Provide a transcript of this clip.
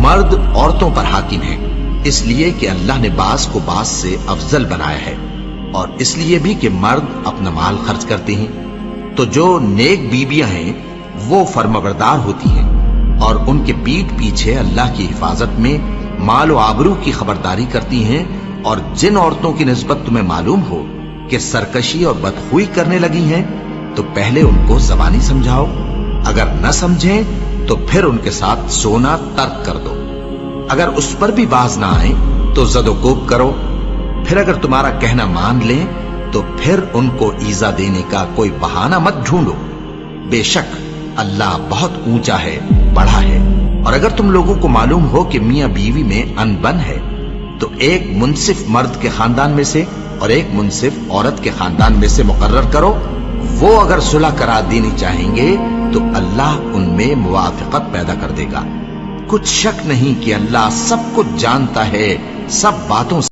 مرد عورتوں پر حاکم ہے، اس لیے کہ اللہ نے بعض کو بعض سے افضل بنایا ہے، اور اس لیے بھی کہ مرد اپنا مال خرچ کرتے ہیں۔ تو جو نیک بیویاں ہیں وہ فرمانبردار ہوتی ہیں، اور ان کے پیٹھ پیچھے اللہ کی حفاظت میں مال و آبرو کی خبرداری کرتی ہیں۔ اور جن عورتوں کی نسبت تمہیں معلوم ہو کہ سرکشی اور بدخوئی کرنے لگی ہیں تو پہلے ان کو زبانی سمجھاؤ، اگر نہ سمجھیں تو پھر ان کے ساتھ سونا ترک کر دو۔ اگر اس پر بھی باز نہ آئیں تو زد و کوب کرو، پھر اگر تمہارا کہنا مان لیں تو پھر ان کو ایذا دینے کا کوئی بہانہ مت ڈھونڈو، بے شک اللہ بہت اونچا ہے، بڑا ہے۔ اور اگر تم لوگوں کو معلوم ہو کہ میاں بیوی میں انبن ہے تو ایک منصف مرد کے خاندان میں سے اور ایک منصف عورت کے خاندان میں سے مقرر کرو، وہ اگر صلح کرا دینی چاہیں گے تو اللہ ان میں موافقت پیدا کر دے گا۔ کچھ شک نہیں کہ اللہ سب کچھ جانتا ہے، سب باتوں سے